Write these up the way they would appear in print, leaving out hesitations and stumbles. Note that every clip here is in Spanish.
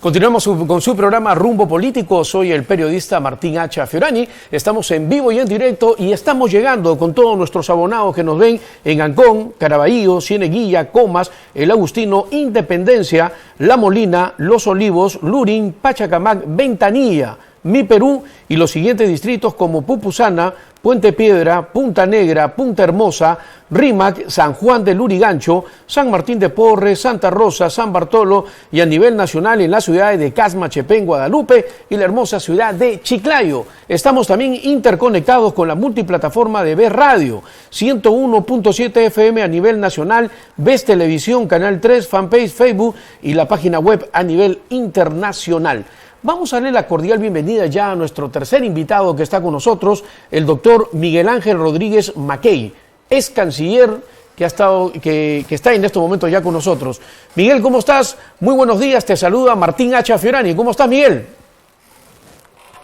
Continuamos con su programa Rumbo Político. Soy el periodista Martín H. Fiorani. Estamos en vivo y en directo y estamos llegando con todos nuestros abonados que nos ven en Ancón, Caraballo, Cieneguilla, Comas, El Agustino, Independencia, La Molina, Los Olivos, Lurín, Pachacamac, Ventanilla, Mi Perú y los siguientes distritos como Pupusana, Puente Piedra, Punta Negra, Punta Hermosa, Rímac, San Juan de Lurigancho, San Martín de Porres, Santa Rosa, San Bartolo y a nivel nacional en las ciudades de Casma, Chepén, Guadalupe y la hermosa ciudad de Chiclayo. Estamos también interconectados con la multiplataforma de VES Radio, 101.7 FM a nivel nacional, VES Televisión, Canal 3, fanpage, Facebook y la página web a nivel internacional. Vamos a darle la cordial bienvenida ya a nuestro tercer invitado que está con nosotros, el doctor Miguel Ángel Rodríguez Mackey, ex canciller que está en este momento ya con nosotros. Miguel, ¿cómo estás? Muy buenos días, te saluda Martín H. Fiorani. ¿Cómo estás, Miguel?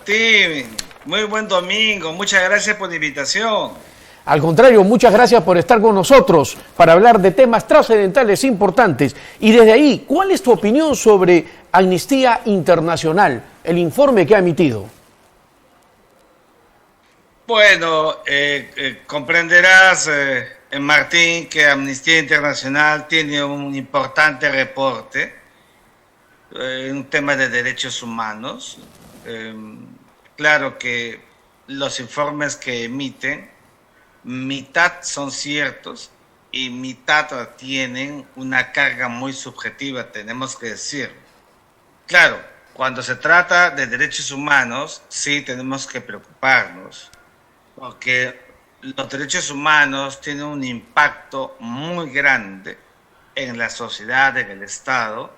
Sí, muy buen domingo, muchas gracias por la invitación. Al contrario, muchas gracias por estar con nosotros para hablar de temas trascendentales importantes. Y desde ahí, ¿cuál es tu opinión sobre Amnistía Internacional, el informe que ha emitido? Bueno, comprenderás, Martín, que Amnistía Internacional tiene un importante reporte en un tema de derechos humanos. Claro que los informes que emiten, mitad son ciertos y mitad tienen una carga muy subjetiva, tenemos que decir. Claro, cuando se trata de derechos humanos, sí tenemos que preocuparnos, porque los derechos humanos tienen un impacto muy grande en la sociedad, en el Estado,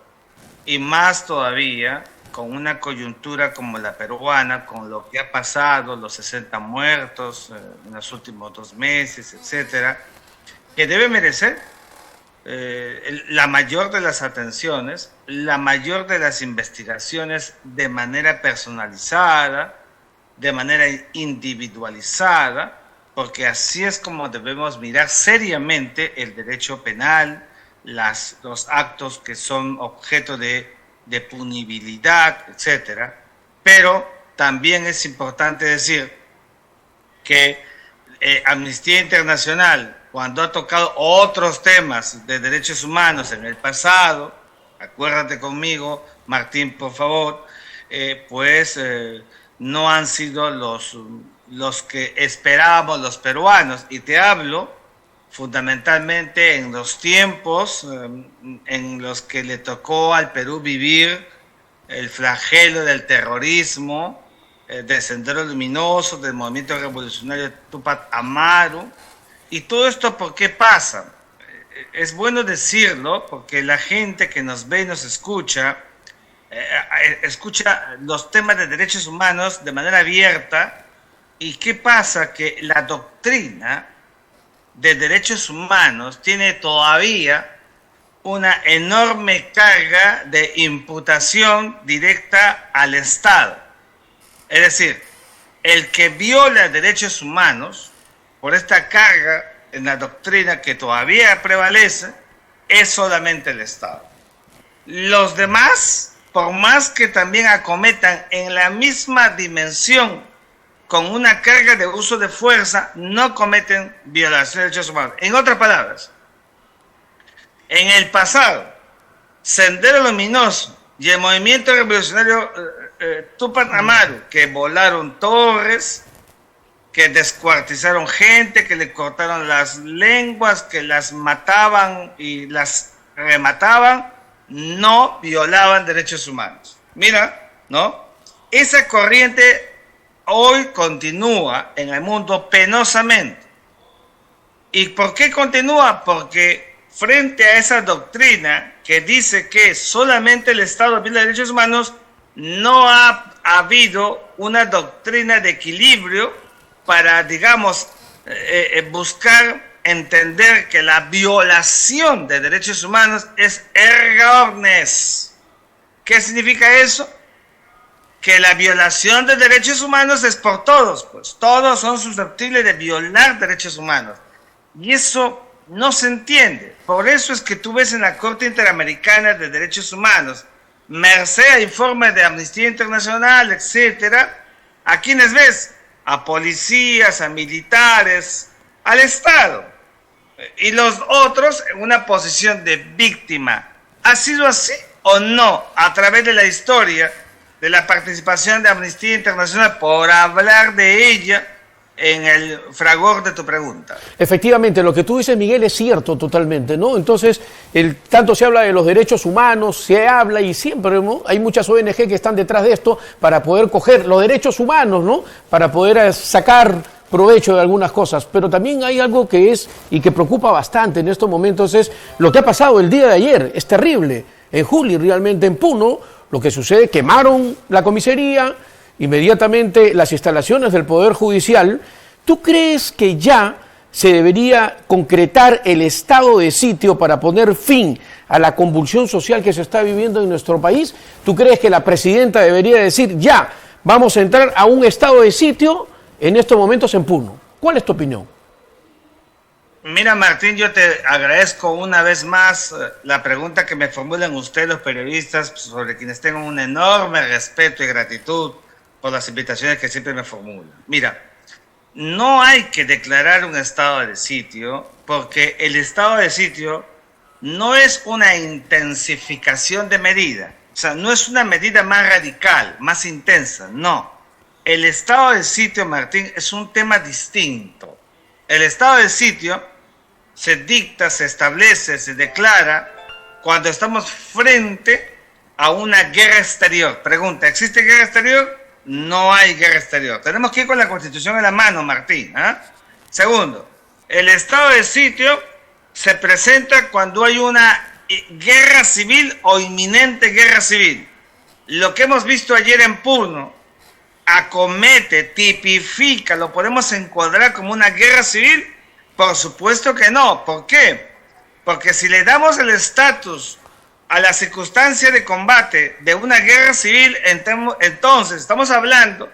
y más todavía con una coyuntura como la peruana, con lo que ha pasado, los 60 muertos en los últimos 2 meses, etcétera, que debe merecer la mayor de las atenciones, la mayor de las investigaciones de manera personalizada, de manera individualizada, porque así es como debemos mirar seriamente el derecho penal, los actos que son objeto de punibilidad, etcétera. Pero también es importante decir que Amnistía Internacional, cuando ha tocado otros temas de derechos humanos en el pasado, acuérdate conmigo, Martín, por favor, no han sido los que esperábamos los peruanos. Y te hablo fundamentalmente en los tiempos en los que le tocó al Perú vivir el flagelo del terrorismo, del Sendero Luminoso, del movimiento revolucionario Túpac Amaru. Y todo esto, ¿por qué pasa? Es bueno decirlo porque la gente que nos ve y nos escucha los temas de derechos humanos de manera abierta. ¿Y qué pasa? Que la doctrina de derechos humanos tiene todavía una enorme carga de imputación directa al Estado. Es decir, el que viola derechos humanos, por esta carga en la doctrina que todavía prevalece, es solamente el Estado. Los demás, por más que también acometan en la misma dimensión con una carga de uso de fuerza, no cometen violación de derechos humanos. En otras palabras, en el pasado, Sendero Luminoso y el movimiento revolucionario Túpac Amaru, que volaron torres, que descuartizaron gente, que le cortaron las lenguas, que las mataban y las remataban, no violaban derechos humanos. Mira, ¿no? Esa corriente hoy continúa en el mundo penosamente. ¿Y por qué continúa? Porque frente a esa doctrina que dice que solamente el Estado viola derechos humanos, no ha habido una doctrina de equilibrio para, digamos, buscar entender que la violación de derechos humanos es erga omnes. ¿Qué significa eso? Que la violación de derechos humanos es por todos, pues todos son susceptibles de violar derechos humanos. Y eso no se entiende. Por eso es que tú ves en la Corte Interamericana de Derechos Humanos merced a informes de Amnistía Internacional, etcétera, ¿a quiénes ves? A policías, a militares, al Estado. Y los otros en una posición de víctima. ¿Ha sido así o no? A través de la historia de la participación de Amnistía Internacional, por hablar de ella en el fragor de tu pregunta. Efectivamente, lo que tú dices, Miguel, es cierto totalmente, ¿no? Entonces, tanto se habla de los derechos humanos, se habla y siempre, ¿no?, hay muchas ONG que están detrás de esto para poder coger los derechos humanos, ¿no?, para poder sacar provecho de algunas cosas, pero también hay algo que es y que preocupa bastante en estos momentos, es lo que ha pasado el día de ayer. Es terrible. En Juli, realmente en Puno, lo que sucede, quemaron la comisaría, inmediatamente las instalaciones del Poder Judicial. ¿Tú crees que ya se debería concretar el estado de sitio para poner fin a la convulsión social que se está viviendo en nuestro país? ¿Tú crees que la presidenta debería decir, ya, vamos a entrar a un estado de sitio en estos momentos en Puno? ¿Cuál es tu opinión? Mira, Martín, yo te agradezco una vez más la pregunta que me formulan ustedes, los periodistas, sobre quienes tengo un enorme respeto y gratitud por las invitaciones que siempre me formulan. Mira, no hay que declarar un estado de sitio, porque el estado de sitio no es una intensificación de medida. O sea, no es una medida más radical, más intensa, no. El estado de sitio, Martín, es un tema distinto. El estado de sitio se dicta, se establece, se declara cuando estamos frente a una guerra exterior. Pregunta, ¿existe guerra exterior? No hay guerra exterior. Tenemos que ir con la Constitución en la mano, Martín, ¿eh? Segundo, el estado de sitio se presenta cuando hay una guerra civil o inminente guerra civil. Lo que hemos visto ayer en Puno acomete, tipifica, lo podemos encuadrar como una guerra civil. Por supuesto que no. ¿Por qué? Porque si le damos el estatus a la circunstancia de combate de una guerra civil, entonces estamos hablando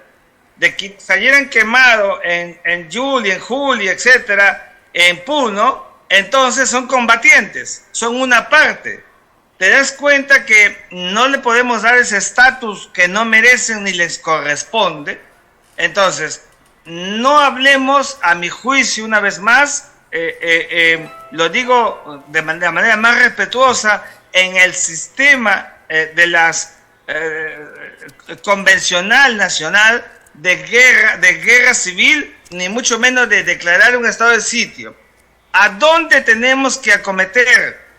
de que se hayan quemado en Juli, en Juli, etcétera, en Puno, entonces son combatientes, son una parte. Te das cuenta que no le podemos dar ese estatus que no merecen ni les corresponde. Entonces, no hablemos, a mi juicio, una vez más, lo digo de manera más respetuosa, en el sistema de las convencional nacional de guerra civil, ni mucho menos de declarar un estado de sitio. ¿A dónde tenemos que acometer?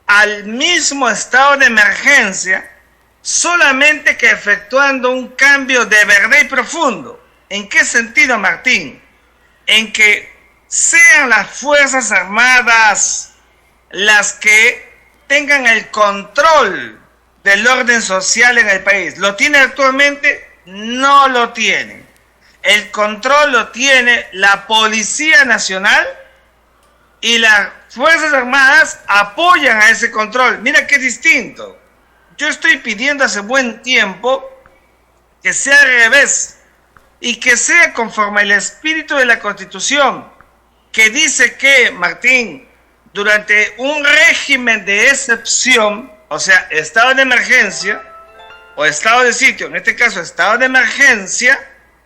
Al mismo estado de emergencia, solamente que efectuando un cambio de verdad y profundo. ¿En qué sentido, Martín? En que sean las Fuerzas Armadas las que tengan el control del orden social en el país. ¿Lo tiene actualmente? No lo tiene. El control lo tiene la Policía Nacional y las Fuerzas Armadas apoyan a ese control. Mira qué distinto. Yo estoy pidiendo hace buen tiempo que sea al revés y que sea conforme al espíritu de la Constitución, que dice que, Martín, durante un régimen de excepción, o sea, estado de emergencia o estado de sitio, en este caso estado de emergencia,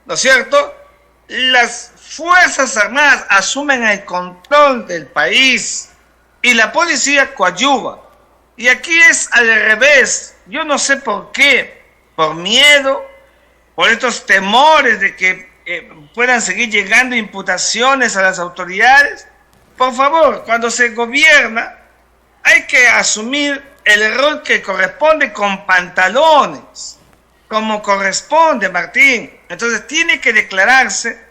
¿no es cierto?, las Fuerzas Armadas asumen el control del país y la policía coadyuva. Y aquí es al revés. Yo no sé por qué, por miedo, por estos temores de que puedan seguir llegando imputaciones a las autoridades. Por favor, cuando se gobierna, hay que asumir el rol que corresponde con pantalones, como corresponde, Martín. Entonces tiene que declararse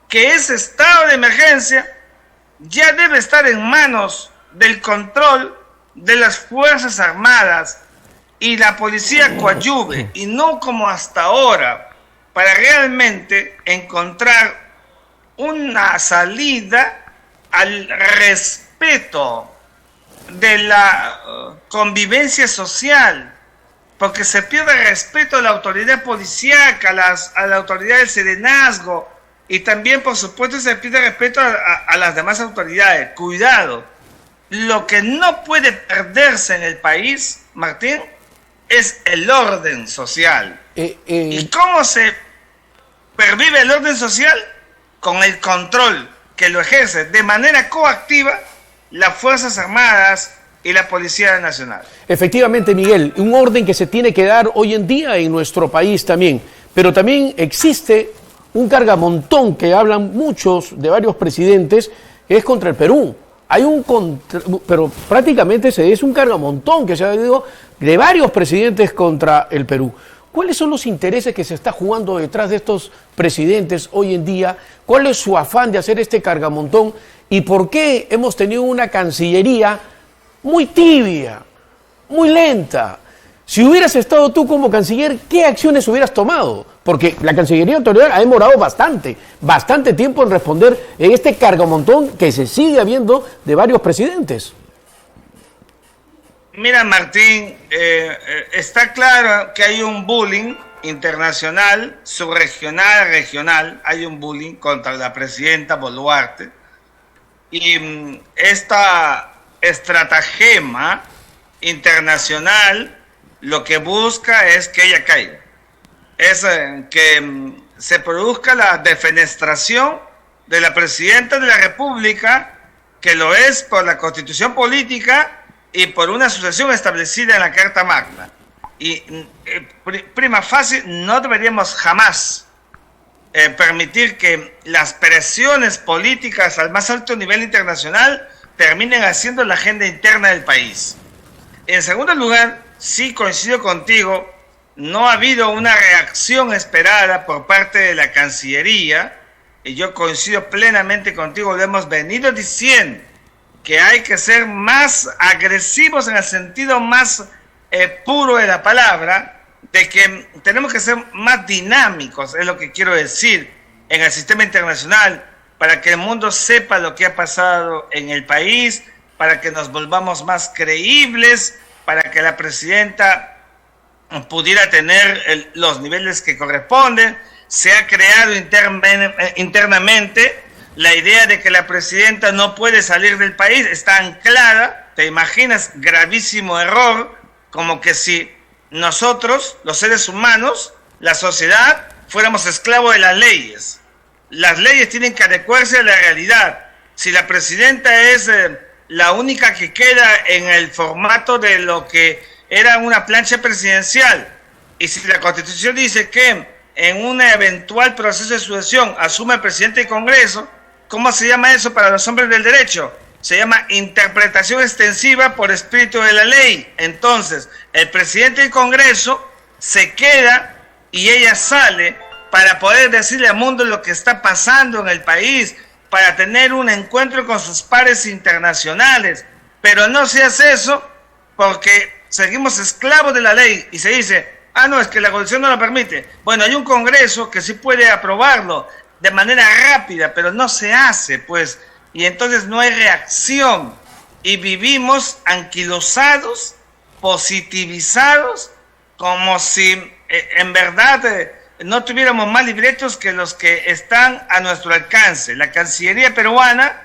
que ese estado de emergencia ya debe estar en manos del control de las Fuerzas Armadas y la policía coadyuve, y no como hasta ahora, para realmente encontrar una salida al respeto de la convivencia social, porque se pierde el respeto a la autoridad policíaca, a la autoridad del serenazgo, y también, por supuesto, se pide respeto a las demás autoridades. Cuidado, lo que no puede perderse en el país, Martín, es el orden social. ¿Y cómo se pervive el orden social? Con el control que lo ejerce de manera coactiva las Fuerzas Armadas y la Policía Nacional. Efectivamente, Miguel, un orden que se tiene que dar hoy en día en nuestro país también, pero también existe un cargamontón que hablan muchos de varios presidentes, es contra el Perú. Pero prácticamente es un cargamontón que se ha dado de varios presidentes contra el Perú. ¿Cuáles son los intereses que se está jugando detrás de estos presidentes hoy en día? ¿Cuál es su afán de hacer este cargamontón? ¿Y por qué hemos tenido una Cancillería muy tibia, muy lenta? Si hubieras estado tú como canciller, ¿qué acciones hubieras tomado? Porque la Cancillería anterior ha demorado bastante tiempo en responder en este cargamontón que se sigue habiendo de varios presidentes. Mira, Martín, está claro que hay un bullying internacional, subregional, regional, hay un bullying contra la presidenta Boluarte, y esta estratagema internacional lo que busca es que ella caiga, es que se produzca la defenestración de la presidenta de la República, que lo es por la Constitución política y por una sucesión establecida en la Carta Magna. Y prima facie no deberíamos jamás permitir que las presiones políticas al más alto nivel internacional terminen haciendo la agenda interna del país. En segundo lugar, sí coincido contigo, no ha habido una reacción esperada por parte de la Cancillería, y yo coincido plenamente contigo, lo hemos venido diciendo, que hay que ser más agresivos en el sentido más puro de la palabra, de que tenemos que ser más dinámicos, es lo que quiero decir, en el sistema internacional, para que el mundo sepa lo que ha pasado en el país, para que nos volvamos más creíbles, para que la presidenta pudiera tener los niveles que corresponden. Se ha creado internamente la idea de que la presidenta no puede salir del país, está anclada, te imaginas, gravísimo error, como que si nosotros, los seres humanos, la sociedad, fuéramos esclavos de las leyes. Las leyes tienen que adecuarse a la realidad. Si la presidenta es la única que queda en el formato de lo que era una plancha presidencial, y si la Constitución dice que en un eventual proceso de sucesión asume el presidente del Congreso, ¿cómo se llama eso para los hombres del derecho? Se llama interpretación extensiva por espíritu de la ley. Entonces, el presidente del Congreso se queda y ella sale para poder decirle al mundo lo que está pasando en el país, para tener un encuentro con sus pares internacionales. Pero no se hace eso porque seguimos esclavos de la ley y se dice, no, es que la Constitución no lo permite. Bueno, hay un Congreso que sí puede aprobarlo de manera rápida, pero no se hace, pues, y entonces no hay reacción y vivimos anquilosados, positivizados, como si en verdad no tuviéramos más libretos que los que están a nuestro alcance. La Cancillería peruana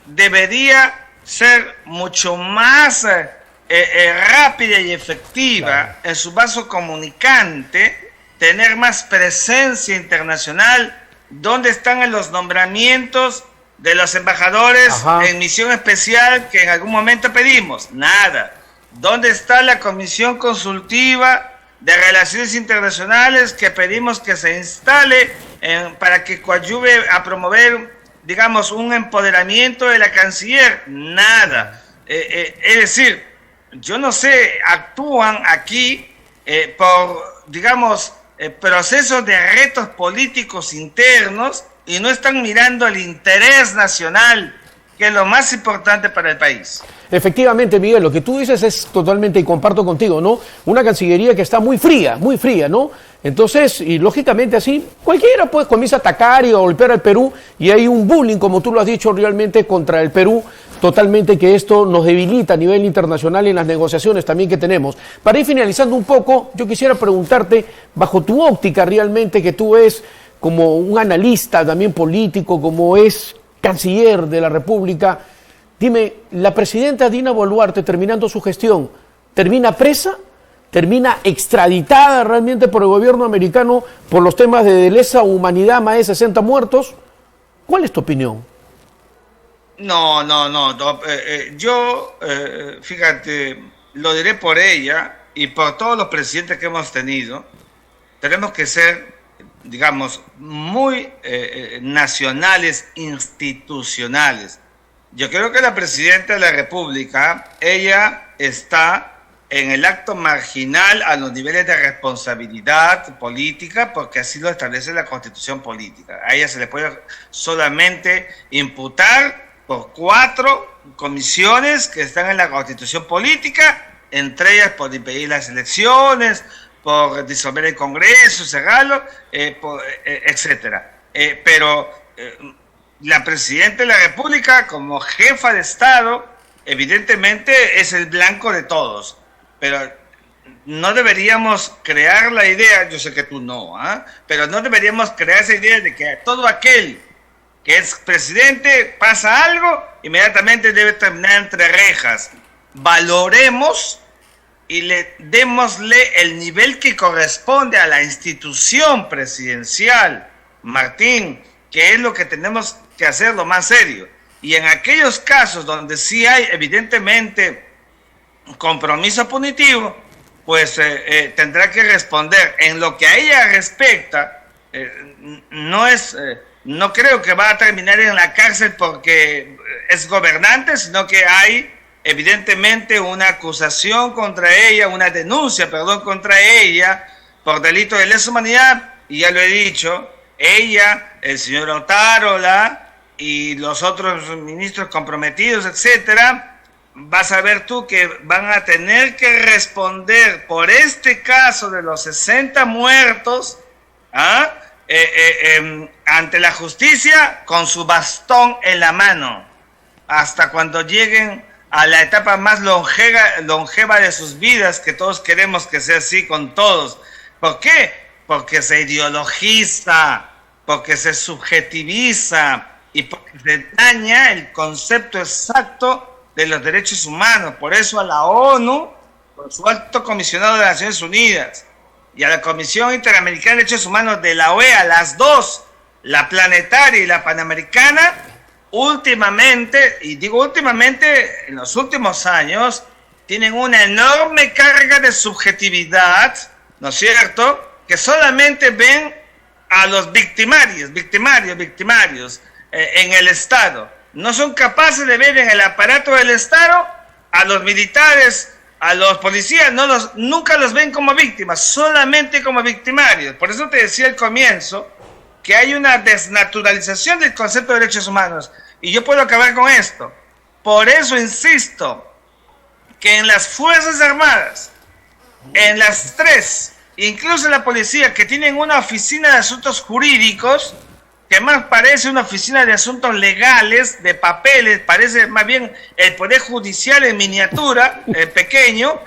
debería ser mucho más rápida y efectiva en su vaso comunicante, tener más presencia internacional. ¿Dónde están los nombramientos de los embajadores en misión especial que en algún momento pedimos? Nada. ¿Dónde está la Comisión Consultiva de Relaciones Internacionales que pedimos que se instale para que coadyuve a promover, digamos, un empoderamiento de la canciller? Nada. Es decir, yo no sé, actúan aquí por, digamos, procesos de retos políticos internos y no están mirando el interés nacional, que es lo más importante para el país. Efectivamente, Miguel, lo que tú dices es totalmente, y comparto contigo, ¿no? Una Cancillería que está muy fría, ¿no? Entonces, y lógicamente así, cualquiera pues comienza a atacar y a golpear al Perú, y hay un bullying, como tú lo has dicho, realmente contra el Perú, totalmente, que esto nos debilita a nivel internacional y en las negociaciones también que tenemos. Para ir finalizando un poco, yo quisiera preguntarte, bajo tu óptica realmente, que tú ves como un analista también político, como es canciller de la República, dime, ¿la presidenta Dina Boluarte, terminando su gestión, termina presa? termina extraditada realmente por el gobierno americano por los temas de lesa humanidad, más de 60 muertos. ¿Cuál es tu opinión? No. Yo, fíjate, lo diré por ella y por todos los presidentes que hemos tenido. Tenemos que ser, digamos, muy nacionales, institucionales. Yo creo que la presidenta de la República, ella está en el acto marginal a los niveles de responsabilidad política, porque así lo establece la Constitución política. A ella se le puede solamente imputar por 4 comisiones que están en la Constitución política, entre ellas por impedir las elecciones, por disolver el Congreso, cerrarlo, etcétera. Pero la presidenta de la República, como jefa de Estado, evidentemente es el blanco de todos. Pero no deberíamos crear la idea, yo sé que tú no, pero no deberíamos crear esa idea de que todo aquel que es presidente pasa algo, inmediatamente debe terminar entre rejas. Valoremos y démosle el nivel que corresponde a la institución presidencial, Martín, que es lo que tenemos que hacer lo más serio. Y en aquellos casos donde sí hay evidentemente compromiso punitivo, pues tendrá que responder. En lo que a ella respecta, no creo que va a terminar en la cárcel porque es gobernante, sino que hay evidentemente una acusación contra ella, una denuncia, perdón, contra ella por delito de lesa humanidad, y ya lo he dicho, ella, el señor Otárola y los otros ministros comprometidos, etcétera, vas a ver tú que van a tener que responder por este caso de los 60 muertos ante la justicia con su bastón en la mano, hasta cuando lleguen a la etapa más longeva de sus vidas, que todos queremos que sea así con todos. ¿Por qué? Porque se ideologiza, porque se subjetiviza y porque se daña el concepto exacto de los derechos humanos. Por eso a la ONU, por su alto comisionado de las Naciones Unidas, y a la Comisión Interamericana de Derechos Humanos de la OEA, las dos, la planetaria y la panamericana, últimamente, y digo últimamente, en los últimos años, tienen una enorme carga de subjetividad, ¿no es cierto?, que solamente ven a los victimarios en el Estado. No son capaces de ver en el aparato del Estado a los militares, a los policías, nunca los ven como víctimas, solamente como victimarios. Por eso te decía al comienzo que hay una desnaturalización del concepto de derechos humanos. Y yo puedo acabar con esto. Por eso insisto que en las Fuerzas Armadas, en las 3, incluso en la policía, que tienen una oficina de asuntos jurídicos, que más parece una oficina de asuntos legales, de papeles, parece más bien el Poder Judicial en miniatura, pequeño,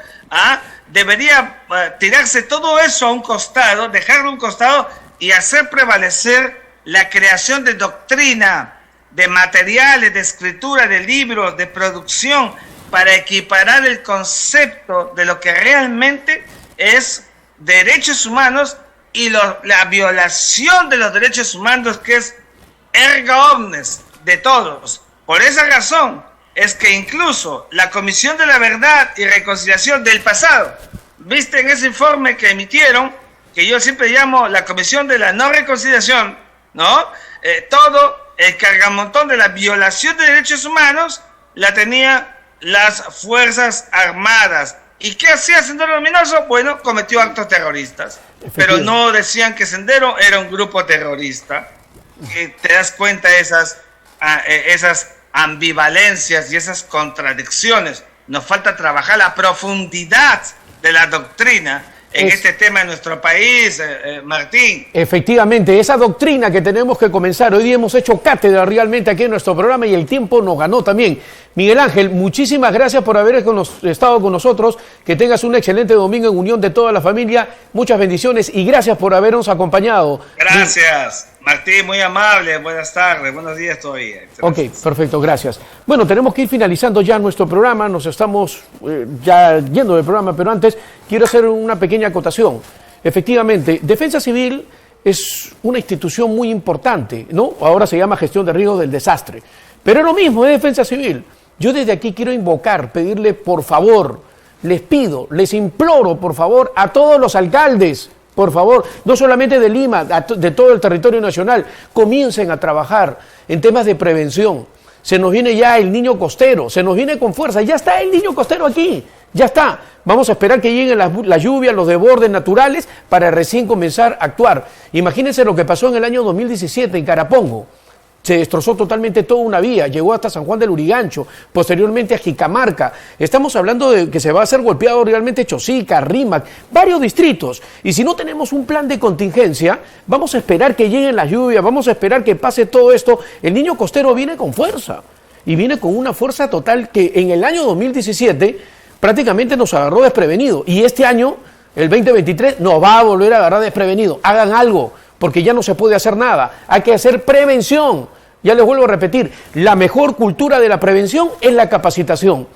debería tirarse todo eso a un costado, dejarlo a un costado y hacer prevalecer la creación de doctrina, de materiales, de escritura, de libros, de producción, para equiparar el concepto de lo que realmente es derechos humanos y la violación de los derechos humanos, que es erga omnes de todos. Por esa razón es que incluso la Comisión de la Verdad y Reconciliación del pasado, viste en ese informe que emitieron, que yo siempre llamo la Comisión de la No Reconciliación, ¿no? Todo el cargamontón de la violación de derechos humanos la tenía las Fuerzas Armadas. ¿Y qué hacía Sendero Luminoso? Bueno, cometió actos terroristas. Pero no decían que Sendero era un grupo terrorista. Te das cuenta de esas ambivalencias y esas contradicciones. Nos falta trabajar la profundidad de la doctrina en este tema en nuestro país, Martín. Efectivamente, esa doctrina que tenemos que comenzar. Hoy día hemos hecho cátedra realmente aquí en nuestro programa y el tiempo nos ganó también. Miguel Ángel, muchísimas gracias por haber estado con nosotros. Que tengas un excelente domingo en unión de toda la familia. Muchas bendiciones y gracias por habernos acompañado. Gracias. Martín, muy amable, buenas tardes, buenos días todavía. Ok, perfecto, gracias. Bueno, tenemos que ir finalizando ya nuestro programa, nos estamos ya yendo del programa, pero antes quiero hacer una pequeña acotación. Efectivamente, Defensa Civil es una institución muy importante, ¿no? Ahora se llama Gestión de Riesgos del Desastre, pero es lo mismo, es Defensa Civil. Yo desde aquí quiero invocar, pedirle por favor, les pido, les imploro por favor a todos los alcaldes, por favor, no solamente de Lima, de todo el territorio nacional, comiencen a trabajar en temas de prevención. Se nos viene ya el niño costero, se nos viene con fuerza, ya está el niño costero aquí, ya está. Vamos a esperar que lleguen las lluvias, los desbordes naturales para recién comenzar a actuar. Imagínense lo que pasó en el año 2017 en Carapongo. Se destrozó totalmente toda una vía, llegó hasta San Juan del Urigancho, posteriormente a Jicamarca. Estamos hablando de que se va a hacer golpeado realmente Chosica, Rímac, varios distritos. Y si no tenemos un plan de contingencia, vamos a esperar que lleguen las lluvias, vamos a esperar que pase todo esto. El niño costero viene con fuerza, y viene con una fuerza total que en el año 2017 prácticamente nos agarró desprevenido. Y este año, el 2023, nos va a volver a agarrar desprevenido. Hagan algo, porque ya no se puede hacer nada. Hay que hacer prevención. Ya les vuelvo a repetir, la mejor cultura de la prevención es la capacitación,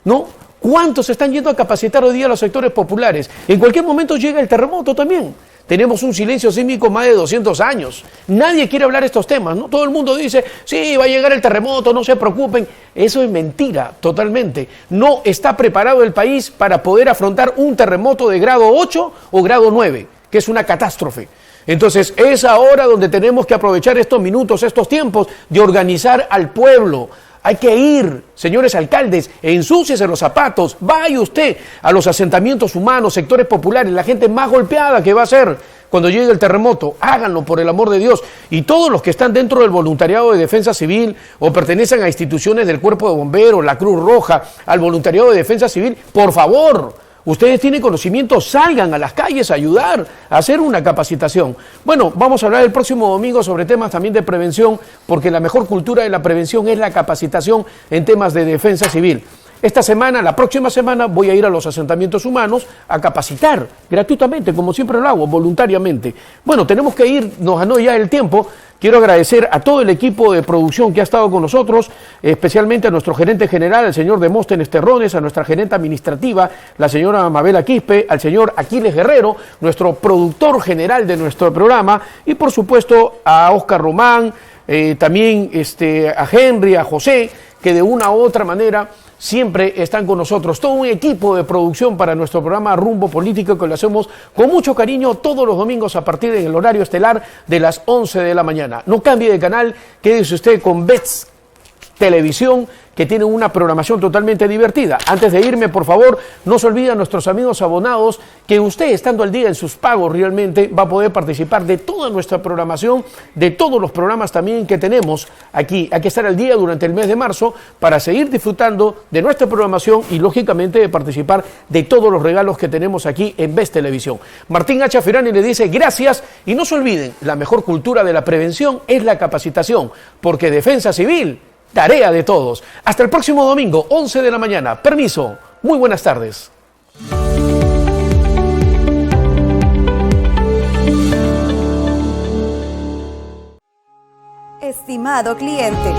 ¿no? ¿Cuántos están yendo a capacitar hoy día los sectores populares? En cualquier momento llega el terremoto también. Tenemos un silencio sísmico más de 200 años. Nadie quiere hablar estos temas, ¿no? Todo el mundo dice, sí, va a llegar el terremoto, no se preocupen. Eso es mentira, totalmente. No está preparado el país para poder afrontar un terremoto de grado 8 o grado 9, que es una catástrofe. Entonces, es ahora donde tenemos que aprovechar estos minutos, estos tiempos, de organizar al pueblo. Hay que ir, señores alcaldes, ensúciese los zapatos, vaya usted a los asentamientos humanos, sectores populares, la gente más golpeada que va a ser cuando llegue el terremoto. Háganlo, por el amor de Dios. Y todos los que están dentro del voluntariado de defensa civil o pertenecen a instituciones del Cuerpo de Bomberos, la Cruz Roja, al voluntariado de defensa civil, por favor, ustedes tienen conocimiento, salgan a las calles a ayudar, a hacer una capacitación. Bueno, vamos a hablar el próximo domingo sobre temas también de prevención, porque la mejor cultura de la prevención es la capacitación en temas de defensa civil. Esta semana, la próxima semana, voy a ir a los asentamientos humanos a capacitar gratuitamente, como siempre lo hago, voluntariamente. Bueno, tenemos que ir, nos ganó ya el tiempo. Quiero agradecer a todo el equipo de producción que ha estado con nosotros, especialmente a nuestro gerente general, el señor Demóstenes Terrones, a nuestra gerente administrativa, la señora Mabela Quispe, al señor Aquiles Guerrero, nuestro productor general de nuestro programa, y por supuesto a Oscar Román, también a Henry, a José, que de una u otra manera siempre están con nosotros. Todo un equipo de producción para nuestro programa Rumbo Político, que lo hacemos con mucho cariño todos los domingos a partir del horario estelar de las 11 de la mañana. No cambie de canal, quédese usted con Bets Televisión, que tiene una programación totalmente divertida. Antes de irme, por favor, no se olviden nuestros amigos abonados que usted, estando al día en sus pagos, realmente va a poder participar de toda nuestra programación, de todos los programas también que tenemos aquí. Hay que estar al día durante el mes de marzo para seguir disfrutando de nuestra programación y, lógicamente, de participar de todos los regalos que tenemos aquí en Best Televisión. Martín H. Fiorani le dice gracias y no se olviden, la mejor cultura de la prevención es la capacitación, porque defensa civil, tarea de todos. Hasta el próximo domingo, 11 de la mañana. Permiso. Muy buenas tardes. Estimado cliente,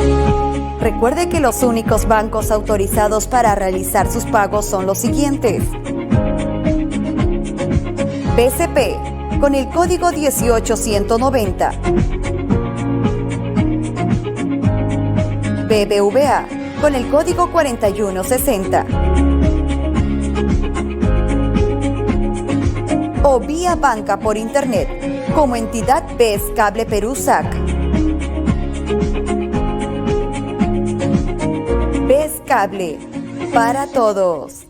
recuerde que los únicos bancos autorizados para realizar sus pagos son los siguientes: BCP, con el código 18190. BBVA, con el código 4160. O vía banca por internet, como entidad BES Cable Perú SAC. BES Cable, para todos.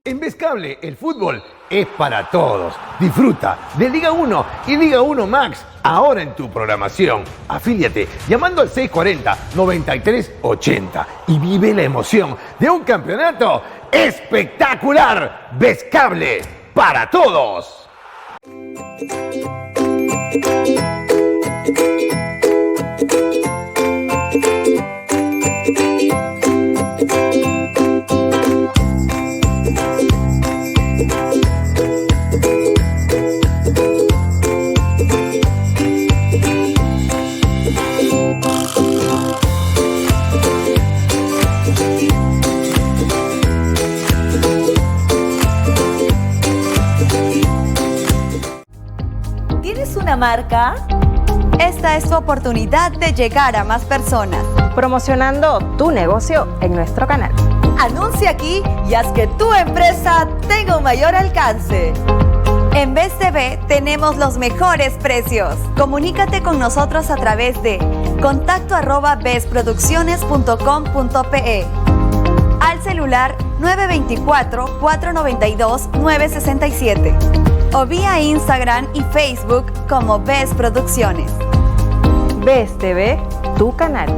En Best Cable, el fútbol es para todos. Disfruta de Liga 1 y Liga 1 Max ahora en tu programación. Afíliate llamando al 640-9380 y vive la emoción de un campeonato espectacular. Best Cable, para todos. ¿Tienes una marca? Esta es tu oportunidad de llegar a más personas. Promocionando tu negocio en nuestro canal. Anuncia aquí y haz que tu empresa tenga un mayor alcance. En Best TV tenemos los mejores precios. Comunícate con nosotros a través de contacto@bestproducciones.com.pe, al celular 924-492-967 o vía Instagram y Facebook como Best Producciones. Best TV, tu canal.